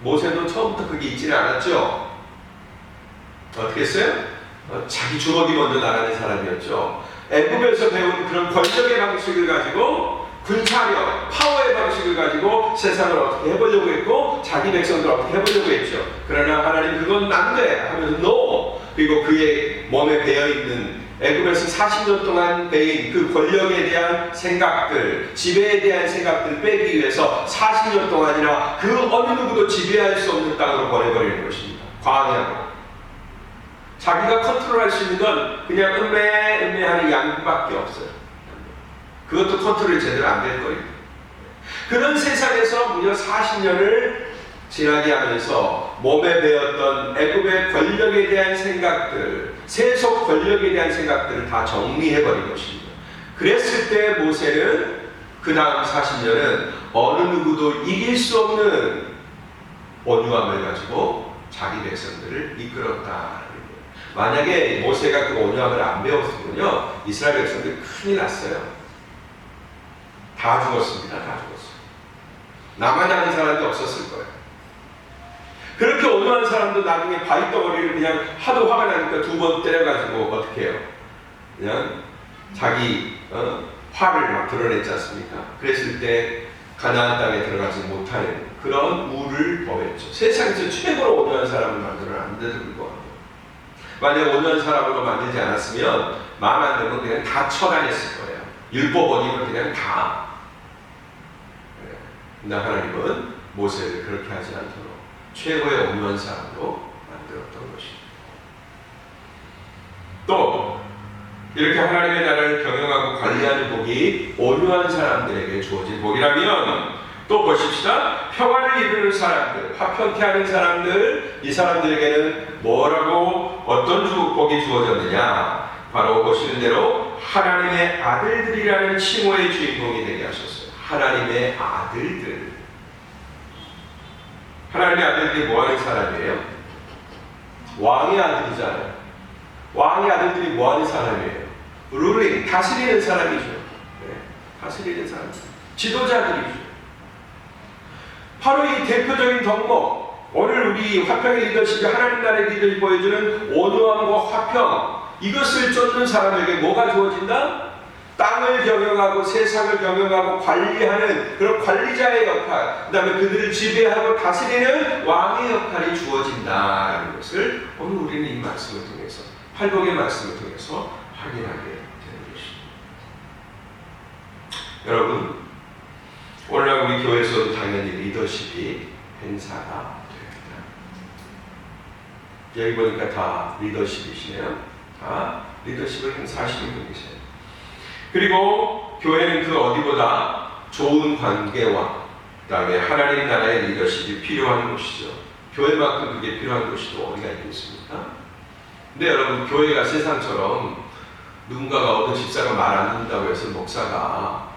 모세도 처음부터 그게 있지는 않았죠. 어떻게 했어요? 자기 주먹이 먼저 나가는 사람이었죠. 애굽에서 배운 그런 권력의 방식을 가지고 군차력, 파워의 방식을 가지고 세상을 어떻게 해보려고 했고 자기 백성들을 어떻게 해보려고 했죠. 그러나 하나님 그건 안 돼 하면서 NO! 그리고 그의 몸에 배어있는 애굽에서 40년 동안 배인 그 권력에 대한 생각들, 지배에 대한 생각들 빼기 위해서 40년 동안이나 그 어느 누구도 지배할 수 없는 땅으로 보내버리는 것입니다. 광야로. 자기가 컨트롤할 수 있는 건 그냥 음매하는 양밖에 없어요. 그것도 컨트롤이 제대로 안 될 거예요. 그런 세상에서 무려 40년을 지나게 하면서 몸에 배었던 애굽의 권력에 대한 생각들, 세속 권력에 대한 생각들을 다 정리해버린 것입니다. 그랬을 때 모세는 그 다음 40년은 어느 누구도 이길 수 없는 온유함을 가지고 자기 백성들을 이끌었다. 만약에 모세가 그 온유함을 안 배웠으면요, 이스라엘 백성들 큰일 났어요. 다 죽었습니다. 다 죽었어요. 나만 아는 사람이 없었을 거예요. 그렇게 온유한 사람도 나중에 바위덩어리를 그냥 하도 화가 나니까 2번 때려가지고 어떻게 해요? 그냥 자기 화를 막 드러냈지 않습니까? 그랬을 때 가나안 땅에 들어가지 못하는 그런 우를 범했죠. 세상에서 최고로 온유한 사람을 만들어놨는데도 불구하고 만약 온유한 사람으로 만들지 않았으면 마음 안 되면 그냥 다 처단했을 거예요. 율법 어기면 그냥 다. 근데 하나님은 모세를 그렇게 하지 않도록 최고의 온유한 사람으로 만들었던 것입니다. 또 이렇게 하나님의 나라를 경영하고 관리하는 복이 온유한 사람들에게 주어진 복이라면 또 보십시다. 평화를 이루는 사람들, 화평케 하는 사람들, 이 사람들에게는 뭐라고 어떤 복이 주어졌느냐? 바로 보시는 대로 하나님의 아들들이라는 칭호의 주인공이 되게 하셨어요. 하나님의 아들들. 하나님의 아들들이 뭐하는 사람이에요? 왕의 아들이잖아요. 왕의 아들들이 뭐하는 사람이에요? 룰링, 다스리는 사람이죠. 네, 다스리는 사람, 지도자들이죠. 바로 이 대표적인 덕목, 오늘 우리 화평의 리더십이 하나님 나라의 리더십이 보여주는 온유함과 화평, 이것을 쫓는 사람에게 뭐가 주어진다? 땅을 경영하고 세상을 경영하고 관리하는 그런 관리자의 역할, 그 다음에 그들을 지배하고 다스리는 왕의 역할이 주어진다는 것을 오늘 우리는 이 말씀을 통해서, 팔복의 말씀을 통해서 확인하게 되는 것입니다. 여러분, 오늘날 우리 교회에서도 당연히 리더십이 행사가 됩니다. 여기 보니까 다 리더십이시네요. 다 리더십을 행사하시는 분이세요. 그리고 교회는 그 어디보다 좋은 관계와 그 다음에 하나님 나라의 리더십이 필요한 곳이죠. 교회만큼 그게 필요한 곳이 또 어디가 있겠습니까? 근데 여러분, 교회가 세상처럼 누군가가 어떤 집사가 말 안 듣는다고 해서 목사가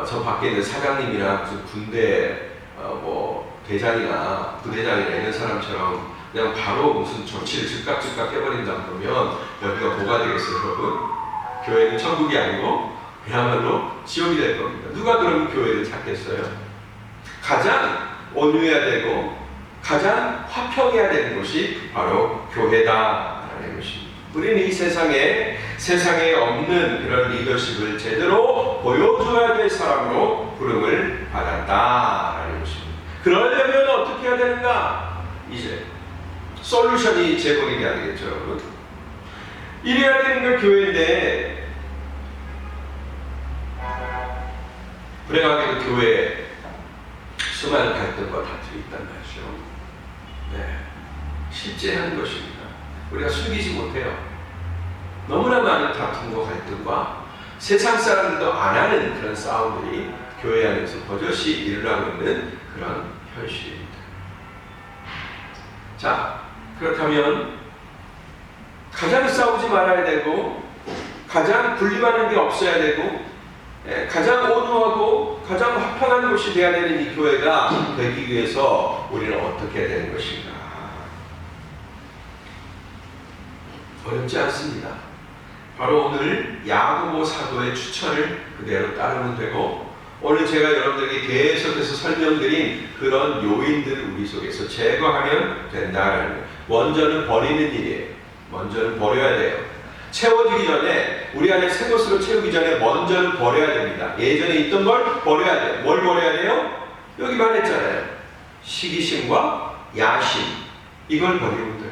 저 밖에 있는 사장님이나 무슨 군대 뭐 대장이나 부대장이나 이런 사람처럼 그냥 바로 무슨 정치를 즉각 해버린다 그러면 여기가 뭐가 되겠어요, 여러분? 교회는 천국이 아니고 그야말로 지옥이 될 겁니다. 누가 그러면 교회를 찾겠어요? 가장 온유해야 되고 가장 화평해야 되는 곳이 바로 교회다라는 것입니다. 우리는 이 세상에 없는 그런 리더십을 제대로 보여줘야 될 사람으로 부름을 받았다라는 것입니다. 그러려면 어떻게 해야 되는가? 이제 솔루션이 제공이 돼야 되겠죠, 여러분. 이래야 되는 게 교회인데 불행하게도 교회에 수많은 갈등과 다툼이 있단 말이죠. 네, 실제 하는 것입니다. 우리가 숨기지 못해요. 너무나 많은 다툼과 갈등과 세상 사람들도 안 하는 그런 싸움들이 교회 안에서 버젓이 일어나고 있는 그런 현실입니다. 자, 그렇다면 가장 싸우지 말아야 되고 가장 분리하는 게 없어야 되고 가장 온유하고 가장 화평한 곳이 되어야 되는 이 교회가 되기 위해서 우리는 어떻게 해야 되는 것인가? 어렵지 않습니다. 바로 오늘 야고보 사도의 추천을 그대로 따르면 되고, 오늘 제가 여러분들에게 계속해서 설명드린 그런 요인들을 우리 속에서 제거하면 된다라는 거예요. 먼저는 버리는 일이에요. 먼저는 버려야 돼요. 채워지기 전에, 우리 안에 새 것으로 채우기 전에 먼저는 버려야 됩니다. 예전에 있던 걸 버려야 돼요. 뭘 버려야 돼요? 여기 말했잖아요. 시기심과 야심. 이걸 버리면 돼요.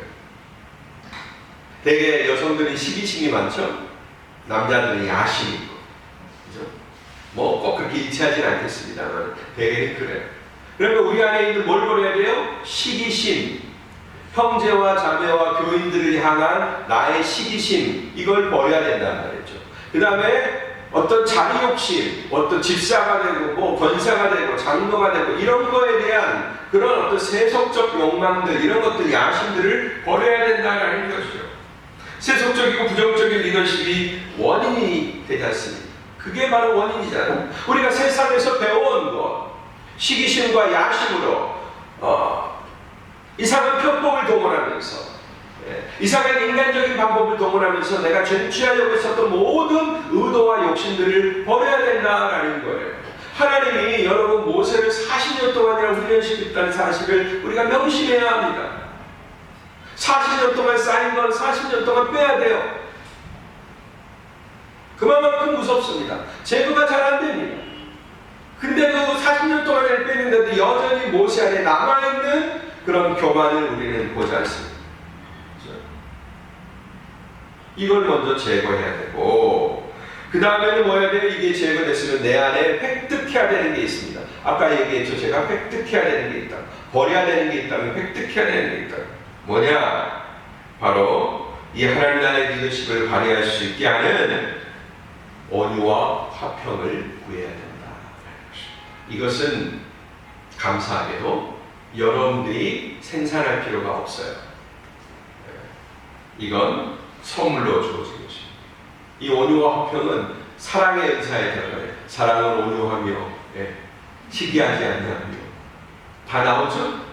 대개 여성들은 시기심이 많죠? 남자들은 야심이 있고. 그죠? 뭐 꼭 그렇게 일치하진 않겠습니다만 대개는 그래요. 그러면 우리 안에 있는 뭘 버려야 돼요? 시기심. 형제와 자매와 교인들을 향한 나의 시기심, 이걸 버려야 된다는 말이죠. 그 다음에 어떤 자리 욕심, 어떤 집사가 되고 뭐 권사가 되고 장로가 되고 이런 거에 대한 그런 어떤 세속적 욕망들, 이런 것들, 야심들을 버려야 된다는 것이죠. 세속적이고 부정적인 리더십이 원인이 되지 않습니까? 그게 바로 원인이잖아요. 우리가 세상에서 배워온 것, 시기심과 야심으로 이상한 편법을 동원하면서, 이상한 인간적인 방법을 동원하면서 내가 쟁취하려고 했었던 모든 의도와 욕심들을 버려야 된다라는 거예요. 하나님이 여러분 모세를 40년 동안이나 훈련시켰다는 사실을 우리가 명심해야 합니다. 40년 동안 쌓인 건 40년 동안 빼야 돼요. 그만큼 무섭습니다. 제거가 잘 안 됩니다. 근데도 40년 동안을 빼는데도 여전히 모세 안에 남아있는 그런 교만을 우리는 보지 않습니다. 이걸 먼저 제거해야 되고, 그 다음에는 뭐 해야 돼요? 이게 제거됐으면 내 안에 획득해야 되는 게 있습니다. 아까 얘기했죠. 제가 획득해야 되는 게 있다. 버려야 되는 게 있다면 획득해야 되는 게 있다. 뭐냐? 바로 이 하나님 나라의 리더십을 발휘할 수 있게 하는 온유와 화평을 구해야 된다. 이것은 감사하게도 여러분들이 생산할 필요가 없어요. 이건 선물로 주어진 것입니다. 이 온유와 화평은 사랑의 은사에 들어가요. 사랑은 온유하며 시기하지 않냐며 다 나오죠?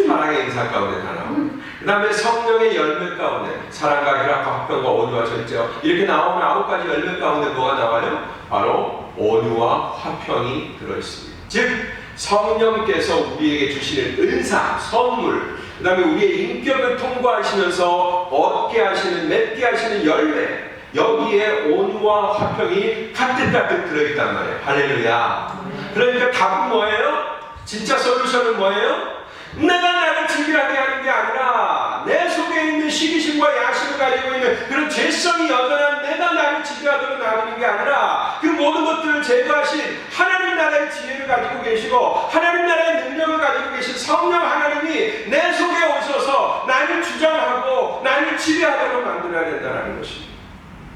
사랑의 은사 가운데 다 나오고, 그 다음에 성령의 열매 가운데 사랑과 희락과 화평과 온유와 절제와 이렇게 나오면 9가지 열매 가운데 뭐가 나와요? 바로 온유와 화평이 들어있습니다. 즉 성령께서 우리에게 주시는 은사, 선물, 그 다음에 우리의 인격을 통과하시면서 얻게 하시는, 맺게 하시는 열매, 여기에 온유와 화평이 가득가득 들어있단 말이에요. 할렐루야. 그러니까 답은 뭐예요? 진짜 솔루션은 뭐예요? 내가 나를 즐기하게 하는 게 아니라 내 속에 있는 시기심과 야심을 가지고 있는 그런 죄성이 여전한 내가 나를 지배하도록 놔두는 게 아니라 그 모든 것들을 제거하신 하나님 나라의 지혜를 가지고 계시고 하나님 나라의 능력을 가지고 계신 성령 하나님이 내 속에 오셔서 나를 주장하고 나를 지배하도록 만들어야 된다는 것입니다.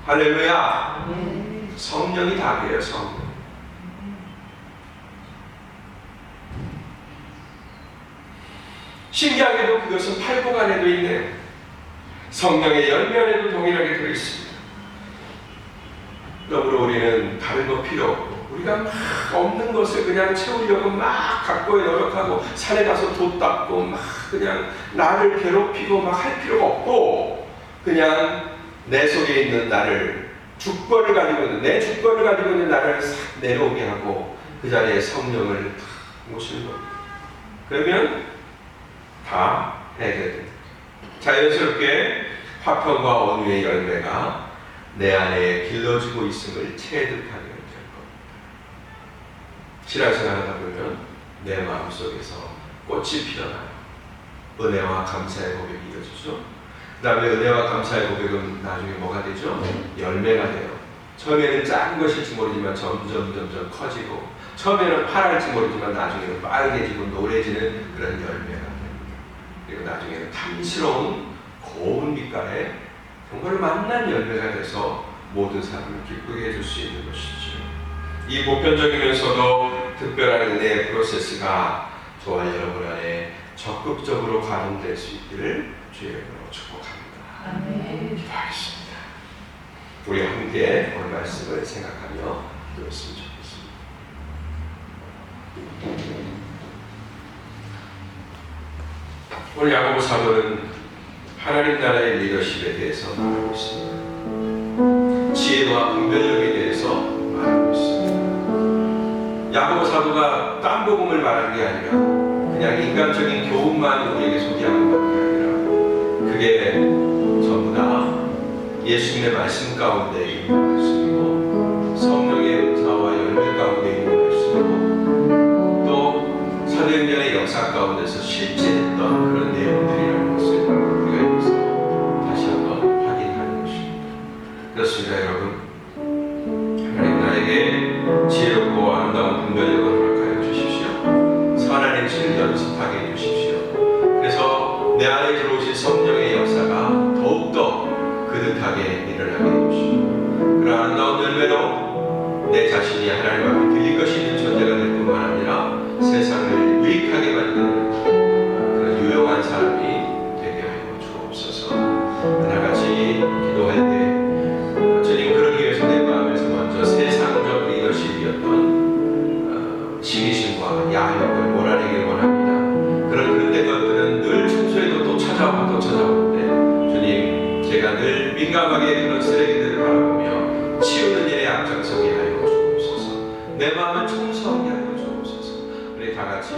할렐루야. 성령이 답이에요. 성령. 신기하게도 그것은 팔복 안에도 있네요. 성령의 열매 안에도 동일하게 들어있습니다. 그러므로 우리는 다른 거 필요 없고 우리가 막 없는 것을 그냥 채우려고 막 각고에 노력하고 산에 가서 돛 닦고 막 그냥 나를 괴롭히고 막 할 필요가 없고 그냥 내 속에 있는 나를 주권을 가지고 있는 내 주권을 가지고 있는 나를 싹 내려오게 하고 그 자리에 성령을 모시는 겁니다. 그러면 다 해결됩니다. 자연스럽게 화평과 온유의 열매가 내 안에 길러지고 있음을 체득하게 될 겁니다. 신앙생활 하다 보면 내 마음속에서 꽃이 피어나요. 은혜와 감사의 고백이 이어지죠. 그 다음에 은혜와 감사의 고백은 나중에 뭐가 되죠? 열매가 돼요. 처음에는 작은 것일지 모르지만 점점 커지고 처음에는 파랄지 모르지만 나중에는 빨개지고 노래지는 그런 열매가 됩니다. 그리고 나중에는 탐스러운 고운 빛깔의 정말 만난 열매가 돼서 모든 사람을 기쁘게 해줄 수 있는 것이죠. 이 보편적이면서도 특별한 은혜의 프로세스가 저와 여러분 안에 적극적으로 가동될 수 있기를 주의 이름으로 축복합니다. 기도하겠습니다. 우리 함께 오늘 말씀을 생각하며 기도했으면 좋겠습니다. 오늘 야고보 사도는 하나님 나라의 리더십에 대해서 말하고 있습니다. 지혜와 분별력에 대해서 말하고 있습니다. 야고보 사도가 딴 복음을 말하는 게 아니라 그냥 인간적인 교훈만 우리에게 소개하는 것이 아니라 그게 전부 다 예수님의 말씀 가운데 있는 말씀이고 성령의 은사와 열매 가운데 있는 말씀이고 또 사도행전의 역사 가운데서 실제했던 그런 내용들이라는 것을 우리가 여기서 다시 한번 확인하는 것입니다. 그렇습니다, 여러분. 하나님 나에게 지혜롭고 아름다운 분별력을 허락하여 주십시오. 선한 행실을 연습하게 해주십시오. 그래서 내 안에 들어오신 성령의 역사가 더욱더 그득하게 일어나게 해주시고 그런 아름다운 열매로 내 자신이 하나님 앞에 드릴 것이 있는 존재가 될 뿐만 아니라 세상을 유익하게 만드는 그런 유용한 사람이 되게 하여 주옵소서. 하나같이 기도할 때 주님 그러기 위해서 내 마음에서 먼저 세상적 리더십이었던 시기심과 야욕을 몰아내길 원합니다. 그런 것들은 늘 청소해도 또 찾아오는데 주님 제가 늘 민감하게 그런 쓰레기들을 바라보며 치우는 일에 앞장서게 하여 주옵소서. 내 마음을 청소하게 하여 주옵소서. 우리 다 같이